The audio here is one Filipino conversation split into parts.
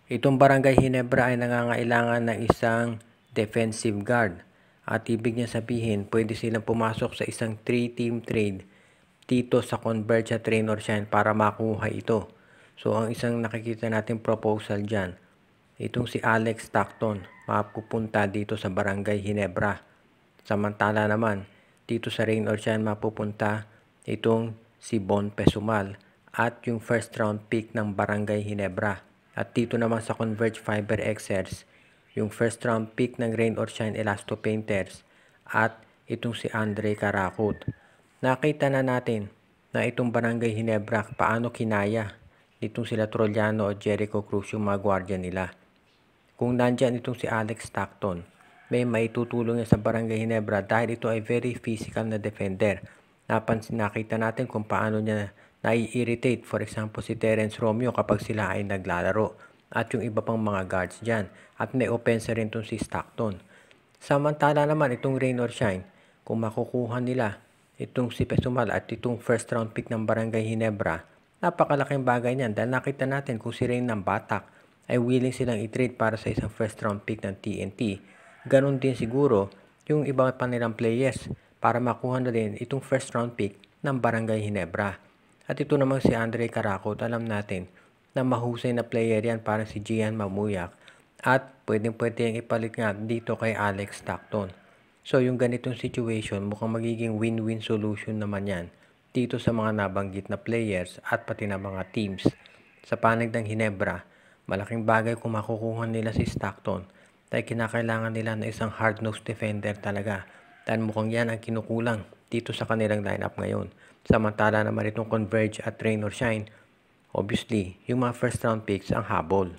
Itong Barangay Ginebra ay nangangailangan ng isang defensive guard. At ibig niya sabihin, pwede silang pumasok sa isang 3-team trade dito sa Converge at Rain or Shine para makuha ito. So, ang isang nakikita natin proposal dyan, itong si Alex Stockton, mapupunta dito sa Barangay Ginebra. Samantala naman, dito sa Rain or Shine mapupunta itong si Bon Pesumal at yung first round pick ng Barangay Ginebra. At dito naman sa Converge Fiber Xers, yung first round pick ng Rain or Shine Elasto Painters at itong si Andre Karakut. Nakita na natin na itong Barangay Ginebra paano kinaya nitong sila Trollano o Jericho Cruz yung mga gwardiya nila. Kung nandyan itong si Alex Stockton, may maitutulong niya sa Barangay Ginebra dahil ito ay very physical na defender. Nakita natin kung paano niya nai-irritate, for example, si Terence Romeo kapag sila ay naglalaro at yung iba pang mga guards dyan. At may opensa rin itong si Stockton. Samantala naman itong Rain or Shine, kung makukuha nila itong si Pesumal at itong first round pick ng Barangay Ginebra, napakalaking bagay niyan dahil nakita natin kung si Rain ng Batak ay willing silang i-trade para sa isang first round pick ng TNT. Ganon din siguro yung iba pa nilang players para makuha na din itong first round pick ng Barangay Ginebra. At ito namang si Andre Karakot, alam natin na mahusay na player yan parang si Gian Mamuyak at pwedeng-pwede yung ipalit nga dito kay Alex Stockton. So yung ganitong situation mukhang magiging win-win solution naman yan dito sa mga nabanggit na players at pati na mga teams. Sa panig ng Ginebra, malaking bagay kung makukuha nila si Stockton dahil kinakailangan nila na isang hard-nosed defender talaga dahil mukhang yan ang kinukulang dito sa kanilang lineup ngayon. Samantala naman itong Converge at Rain or Shine, obviously, yung mga first round picks ang habol.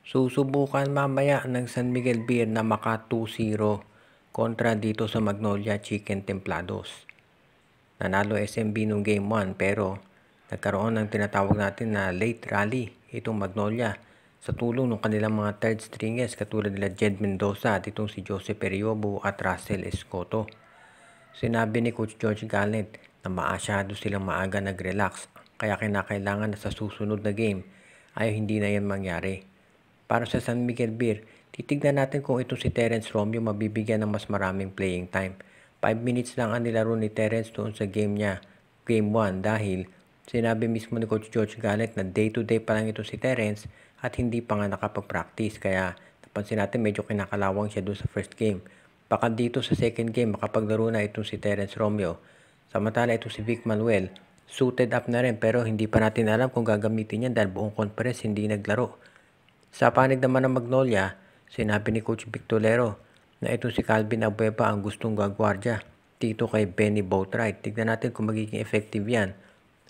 Susubukan mamaya ng San Miguel Beer na maka 2-0 kontra dito sa Magnolia Chicken Templados. Nanalo SMB nung game 1 pero nagkaroon ng tinatawag natin na late rally itong Magnolia sa tulong ng kanilang mga third stringers katulad nila Jed Mendoza at itong si Joseph Periobo at Russell Escoto. Sinabi ni Coach George Gallant na maasyado silang maaga nag-relax kaya kinakailangan na sa susunod na game ay hindi na yan mangyari. Para sa San Miguel Beer, titignan natin kung ito si Terence Romeo mabibigyan ng mas maraming playing time. 5 minutes lang ang nilaro ni Terence doon sa game niya, game 1 dahil sinabi mismo ni Coach George Gallant na day-to-day pa lang ito si Terence at hindi pa nga nakapag-practice kaya napansin natin medyo kinakalawang siya doon sa first game. Baka dito sa second game makapaglaro na itong si Terence Romeo. Samantala itong si Vic Manuel, suited up na rin pero hindi pa natin alam kung gagamitin yan dahil buong conference hindi naglaro. Sa panig naman ng Magnolia, sinabi ni Coach Vic Tolero na itong si Calvin Abueva ang gustong gagwardya dito kay Benny Boatwright. Tignan natin kung magiging effective yan.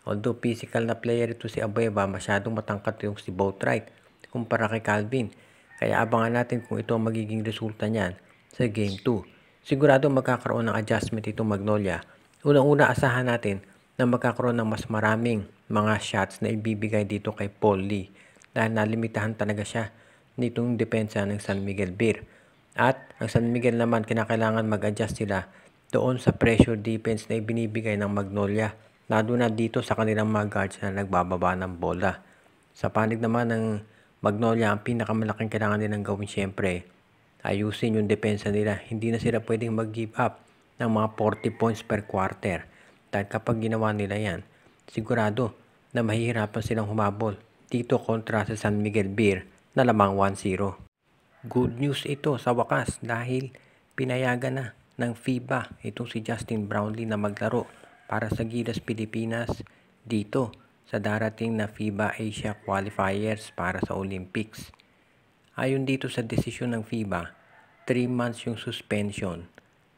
Although physical na player ito si Abueva, masyadong matangkat yung si Boatwright kumpara kay Calvin. Kaya abangan natin kung ito ang magiging resulta niyan sa Game 2. Sigurado magkakaroon ng adjustment itong Magnolia. Unang-una asahan natin na magkakaroon ng mas maraming mga shots na ibibigay dito kay Paul Lee dahil nalimitahan talaga siya nitong depensa ng San Miguel Beer. At ang San Miguel naman kinakailangan mag-adjust sila doon sa pressure defense na ibinibigay ng Magnolia lalo na dito sa kanilang mga guards na nagbababa ng bola. Sa panig naman ng Magnolia, ang pinakamalaking kailangan nilang gawin syempre ayusin yung depensa nila. Hindi na sila pwedeng mag-give up ng mga 40 points per quarter. Dahil kapag ginawa nila yan, sigurado na mahihirapan silang humabol dito kontra sa San Miguel Beer na lamang 1-0. Good news ito sa wakas dahil pinayagan na ng FIBA itong si Justin Brownlee na maglaro para sa Gilas Pilipinas dito sa darating na FIBA Asia Qualifiers para sa Olympics. Ayon dito sa desisyon ng FIBA, 3 months yung suspension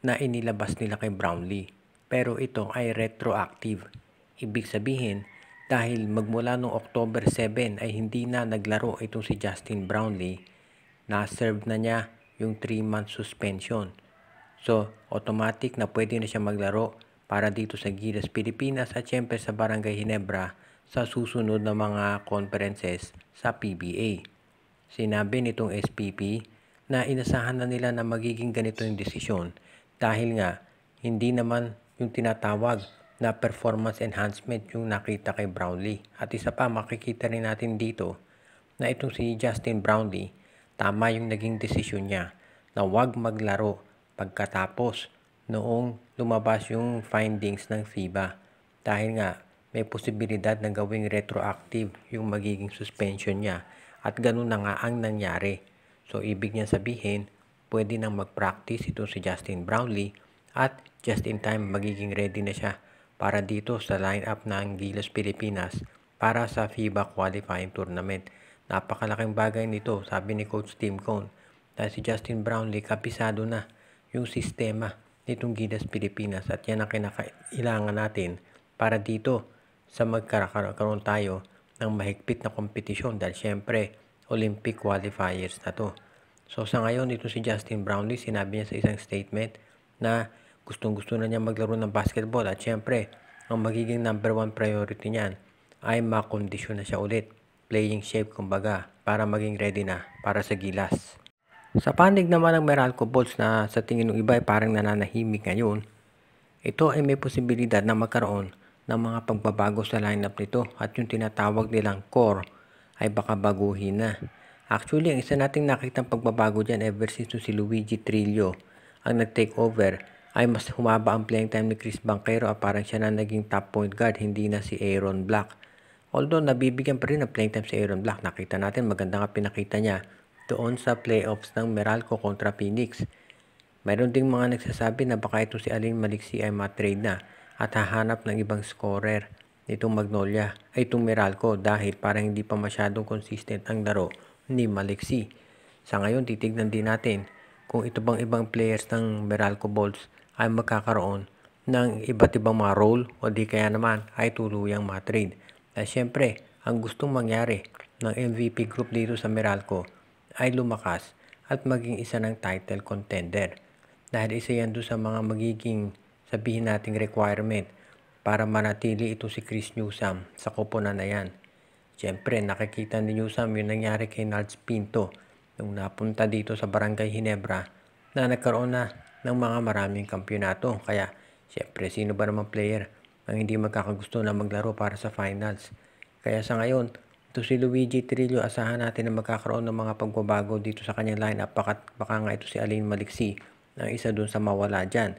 na inilabas nila kay Brownlee. Pero ito ay retroactive. Ibig sabihin, dahil magmula noong October 7 ay hindi na naglaro itong si Justin Brownlee, na-serve na niya yung 3 months suspension. So, automatic na pwede na siya maglaro para dito sa Gilas Pilipinas at syempre sa Barangay Ginebra sa susunod na mga conferences sa PBA. Sinabi nitong SPP na inasahan na nila na magiging ganito yung desisyon dahil nga hindi naman yung tinatawag na performance enhancement yung nakita kay Brownlee. At isa pa makikita rin natin dito na itong si Justin Brownlee, tama yung naging desisyon niya na huwag maglaro pagkatapos noong lumabas yung findings ng FIBA. Dahil nga may posibilidad na gawing retroactive yung magiging suspension niya at ganun na nga ang nangyari. So ibig niya sabihin, pwede nang mag-practice itong si Justin Brownlee at just in time magiging ready na siya para dito sa lineup ng Gilas Pilipinas para sa FIBA qualifying tournament. Napakalaking bagay nito, sabi ni Coach Tim Cone, dahil si Justin Brownlee kapisado na yung sistema nitong Gilas Pilipinas at yan ang kinakailangan natin para dito sa magkakaroon tayo ng mahigpit na kompetisyon dahil syempre Olympic qualifiers na to. So sa ngayon ito si Justin Brownlee, sinabi niya sa isang statement na gustong-gusto na niya maglaro ng basketball at syempre ang magiging number 1 priority niyan ay makondisyon na siya ulit, playing shape kumbaga, para maging ready na para sa Gilas. Sa panig naman ng Meralco Bolts na sa tingin ng iba ay parang nananahimik ngayon, ito ay may posibilidad na magkaroon ng mga pagbabago sa lineup nito at yung tinatawag nilang core ay baka baguhin na. Actually, ang isa nating nakitang pagbabago dyan ever since si Luigi Trillo ang nag-take over ay mas humaba ang playing time ni Chris Banquero at parang siya na naging top point guard, hindi na si Aaron Black. Although nabibigyan pa rin ng playing time si Aaron Black, nakita natin maganda nga pinakita niya doon sa playoffs ng Meralco kontra Phoenix. Mayroon ding mga nagsasabi na baka ito si Alin Maliksi ay matrade na at hahanap ng ibang scorer nitong Magnolia ay itong Meralco dahil parang hindi pa masyadong consistent ang laro ni Maliksi. Sa ngayon, titignan din natin kung ito bang ibang players ng Meralco Bolts ay magkakaroon ng iba't ibang mga role o di kaya naman ay tuluyang matrade. At syempre, ang gustong mangyari ng MVP group dito sa Meralco ay lumakas at maging isa ng title contender. Dahil isa yan doon sa mga magiging sabihin nating requirement para manatili ito si Chris Newsome sa koponan na yan. Siyempre, nakikita ni Newsome yung nangyari kay Nards Pinto nung napunta dito sa Barangay Ginebra na nagkaroon na ng mga maraming kampyonato. Kaya, siyempre, sino ba namang player ang hindi magkakagusto na maglaro para sa finals? Kaya sa ngayon, ito si Luigi Trillo, asahan natin na magkakaroon ng mga pagbabago dito sa kanyang lineup. Baka nga ito si Alin Maliksi ang isa dun sa mawala dyan.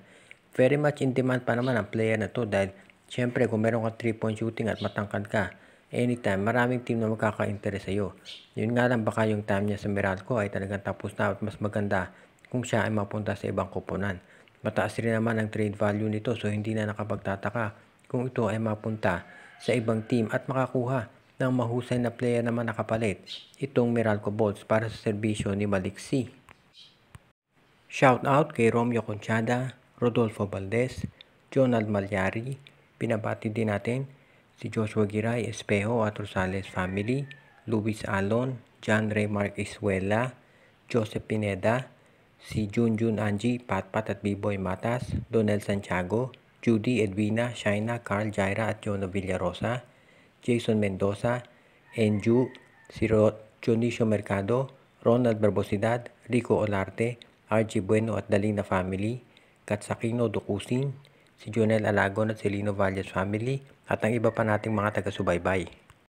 Very much in demand pa naman ang player na to dahil siyempre kung meron ka 3-point shooting at matangkad ka, anytime, maraming team na magkaka-interest sa'yo. Yun nga lang, baka yung time niya sa Meralco ay talagang tapos na at mas maganda kung siya ay mapunta sa ibang koponan. Mataas rin naman ang trade value nito so hindi na nakapagtataka kung ito ay mapunta sa ibang team at makakuha ng mahusay na player naman nakapalit itong Meralco Bolts para sa serbisyo ni Maliksi. Shout out kay Romeo Conchada, Rodolfo Valdez, Jonald Malyari, pinabati din natin si Joshua Giray, Espejo at Rosales family, Luis Alon, John Ray Mark Iswela, Joseph Pineda, si Junjun Angie, Patpat at B-Boy Matas, Donel Santiago, Judy Edwina, Shaina, Carl Jaira at Jonah Villarosa, Jason Mendoza, Enju, si Jonicio Mercado, Ronald Barbosidad, Rico Olarte, RG Bueno at Dalina family, Katsakino Dukusin, si Jonel Alagon at Celino Valles family, at ang iba pa nating mga taga-subaybay.